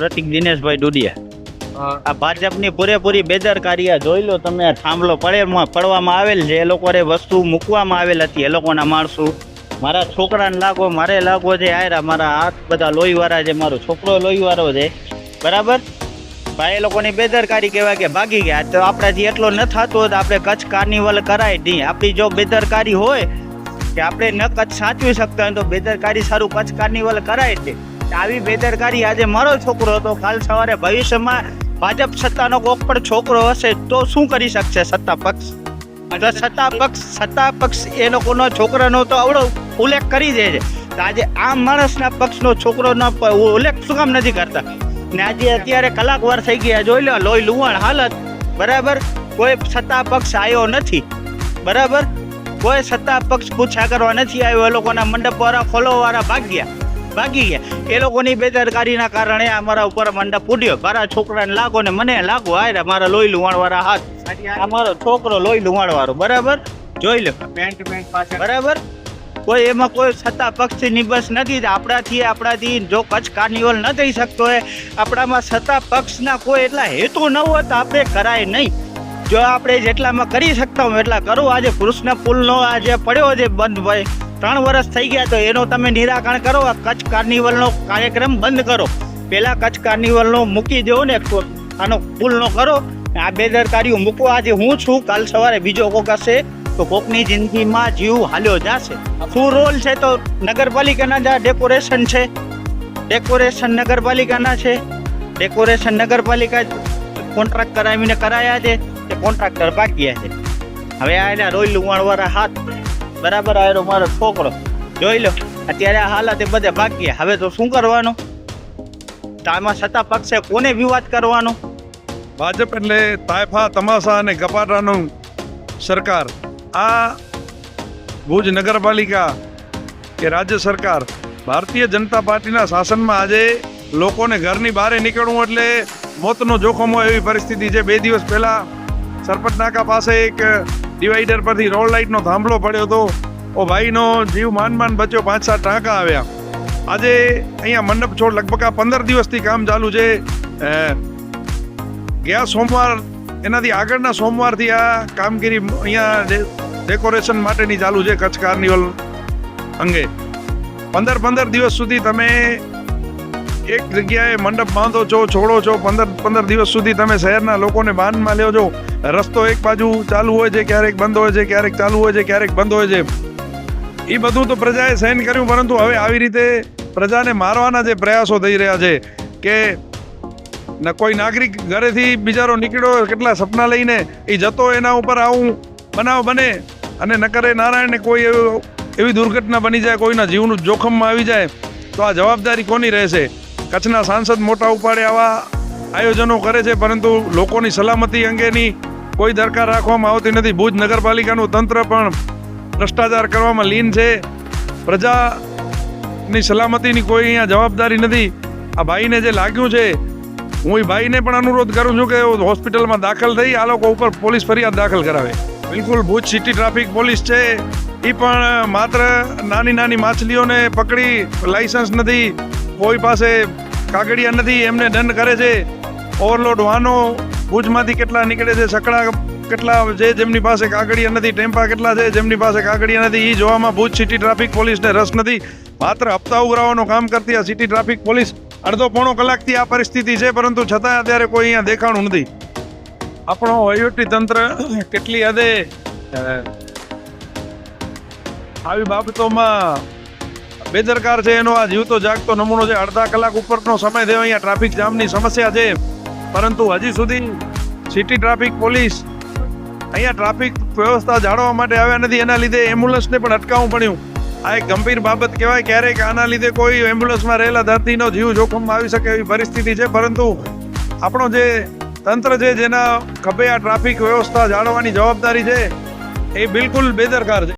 પ્રતિક દિનેશભાઈ ડુડિયા આ ભાજપની પૂરેપૂરી બેદરકારી આ જોઈ લો તમે. આ થાંભલો પડવામાં આવેલ છે, એ લોકોને વસ્તુ મૂકવામાં આવેલ હતી. એ લોકોના માણસો મારા છોકરાને લાગો, મારે લાગો છે. આયરા મારા હાથ બધા લોહીવાળા છે, મારો છોકરો લોહીવાળો છે, બરાબર. ભાઈ એ લોકોની બેદરકારી કહેવાય કે ભાગી ગયા. તો આપણાથી એટલો ન થતો તો આપણે કચ્છ કાર્નિવલ કરાય નહીં. આપણી જો બેદરકારી હોય કે આપણે ન કચ્છ સાચવી શકતા હોય તો બેદરકારી સારું કચ્છ કાર્નિવલ કરાય છે. આવી બેદરકારી આજે મારો છોકરો હતો, કાલ સવારે ભવિષ્યમાં ભાજપ સત્તાનો કોક પણ છોકરો હશે તો શું કરી શકશે સત્તા પક્ષ? તો સત્તા પક્ષ એ લોકોનો છોકરાનો તો અવળો ઉલ્લેખ કરી દે છે. તો આજે આમ માણસના પક્ષનો છોકરોનો ઉલ્લેખ શું કામ નથી કરતા? ને આજે અત્યારે કલાકવાર થઈ ગયા, જોઈ લો લોહી લુહાણ હાલત, બરાબર. કોઈ સત્તા પક્ષ આવ્યો નથી, બરાબર. કોઈ સત્તા પક્ષ પૂછા કરવા નથી આવ્યો. એ લોકોના મંડપવાળા ખોલવાવાળા ભાગી ગયા. એ લોકોની બેદરકારીના કારણે અમારા ઉપર મંડપ ઉડ્યો. મારા છોકરાને લાગો ને મને લાગો. આયરા મારા લોહી લુહાણવાળા હાથ, આ મારો છોકરો લોહી લુહાણવાળો, બરાબર. જોઈ લો બરાબર. કોઈ એમાં કોઈ સત્તા પક્ષથી નિબસ નથી. આપણાથી જો કચ્છ કાર્નિવલ ન થઈ શકતો હોય, આપણામાં સત્તા પક્ષના કોઈ એટલા હેતુ ન હોય તો આપણે કરાય નહીં. જો આપણે જેટલામાં કરી શકતા હોય એટલા કરો. આજે કૃષ્ણ પુલનો આજે પડ્યો છે બંધ, ભાઈ 3 વર્ષ થઈ ગયા, તો એનો તમે નિરાકરણ કરો. આ કચ્છ કાર્નિવલનો કાર્યક્રમ બંધ કરો. પહેલાં કચ્છ કાર્નિવલનો મૂકી દો ને, આનો પુલનો કરો. આ બેદરકારીઓ મૂકો. આજે હું છું, કાલ સવારે બીજો કોક હશે તો કોકની જિંદગીમાં જીવ હાલ્યો જશે. શું રોલ છે? તો નગરપાલિકાના જ ડેકોરેશન છે, ડેકોરેશન નગરપાલિકાના છે. ડેકોરેશન નગરપાલિકા કોન્ટ્રાક્ટ કરાવીને કરાયા છે, તે કોન્ટ્રાક્ટર ભાગ્યા છે. હવે આ રોઈ લુવાણવાળા હાથ, બરાબર. આવેલો મારો છોકરો જોઈ લો અત્યારે આ હાલત એ બધે ભાગ્યા. હવે તો શું કરવાનું? તો આમાં સત્તા પક્ષે કોને વિવાદ કરવાનો? ભાજપ એટલે તાયફા, તમાશા અને ગપાટાનું સરકાર. આ ભુજ નગરપાલિકા કે રાજ્ય સરકાર ભારતીય જનતા પાર્ટીના શાસનમાં આજે લોકોને ઘરની બહાર નીકળવું એટલે મોતનો જોખમ હોય એવી પરિસ્થિતિ છે. 2 દિવસ પહેલાં સરપંચ નાકા પાસે એક ડિવાઈડર પરથી રોડ લાઇટનો થાંભલો પડ્યો હતો. ઓ ભાઈનો જીવ માંડ બચ્યો, 5-7 ટાંકા આવ્યા. આજે અહીંયા મંડપ છોડ લગભગ આ 15 દિવસથી કામ ચાલુ છે. ગયા સોમવાર એનાથી આગળના સોમવારથી આ કામગીરી અહીંયા ડેકોરેશન માટેની ચાલુ છે. કચ્છ કાર્નિવલ અંગે 15 દિવસ સુધી તમે એક જગ્યાએ મંડપ બાંધો છો, છોડો છો. 15 દિવસ સુધી તમે શહેરના લોકોને બાંધમાં લ્યો છો. રસ્તો એક બાજુ ચાલુ હોય છે, ક્યારેક બંધ હોય છે, ક્યારેક ચાલુ હોય છે, ક્યારેક બંધ હોય છે. એ બધું તો પ્રજાએ સહન કર્યું, પરંતુ હવે આવી રીતે પ્રજાને મારવાના જે પ્રયાસો થઈ રહ્યા છે કે કોઈ નાગરિક ઘરેથી બિચારો નીકળ્યો કેટલા સપના લઈને એ જતો, એના ઉપર આવું બનાવ બને અને નકરે નારાયણને કોઈ એવી દુર્ઘટના બની જાય, કોઈના જીવનું જોખમમાં આવી જાય, તો આ જવાબદારી કોની રહેશે? કચ્છના સાંસદ મોટા ઉપાડે આવા આયોજનો કરે છે, પરંતુ લોકોની સલામતી અંગેની કોઈ દરકાર રાખવામાં આવતી નથી. ભુજ નગરપાલિકાનું તંત્ર પણ ભ્રષ્ટાચાર કરવામાં લીન છે. પ્રજાની સલામતીની કોઈ અહીંયા જવાબદારી નથી. આ ભાઈને જે લાગ્યું છે, હું એ ભાઈને પણ અનુરોધ કરું છું કે હોસ્પિટલમાં દાખલ થઈ આ લોકો ઉપર પોલીસ ફરિયાદ દાખલ કરાવે. બિલકુલ ભુજ સિટી ટ્રાફિક પોલીસ છે, એ પણ માત્ર નાની માછલીઓને પકડી, લાયસન્સ નથી, કોઈ પાસે કાગળિયા નથી, એમને દંડ કરે છે. ઓવરલોડ વાહનો ભુજમાંથી કેટલા નીકળે છે, સકડા કેટલા છે જેમની પાસે કાગળિયા નથી, ટેમ્પા કેટલા છે જેમની પાસે કાગળિયા નથી, એ જોવામાં ભુજ સિટી ટ્રાફિક પોલીસને રસ નથી. માત્ર હપ્તા ઉઘરાવવાનું કામ કરતી આ સિટી ટ્રાફિક પોલીસ અડધો-પોણો કલાકથી આ પરિસ્થિતિ છે, પરંતુ છતાં અત્યારે કોઈ અહીંયા દેખાણું નથી. આપણો વહીવટી તંત્ર કેટલી હદે આવી બાબતોમાં બેદરકાર છે એનો આ જીવતો જાગતો નમૂનો છે. અડધા કલાક ઉપરનો સમય થયો, અહીંયા ટ્રાફિક જામની સમસ્યા છે, પરંતુ હજી સુધી સિટી ટ્રાફિક પોલીસ અહીંયા ટ્રાફિક વ્યવસ્થા જાળવવા માટે આવ્યા નથી. એના લીધે એમ્બ્યુલન્સને પણ અટકાવવું પડ્યું. આ એક ગંભીર બાબત કહેવાય. ક્યારેક આના લીધે કોઈ એમ્બ્યુલન્સમાં રહેલા દર્દીનો જીવ જોખમમાં આવી શકે એવી પરિસ્થિતિ છે, પરંતુ આપણો જે તંત્ર છે જેના ખભે આ ટ્રાફિક વ્યવસ્થા જાળવવાની જવાબદારી છે, એ બિલકુલ બેદરકાર છે.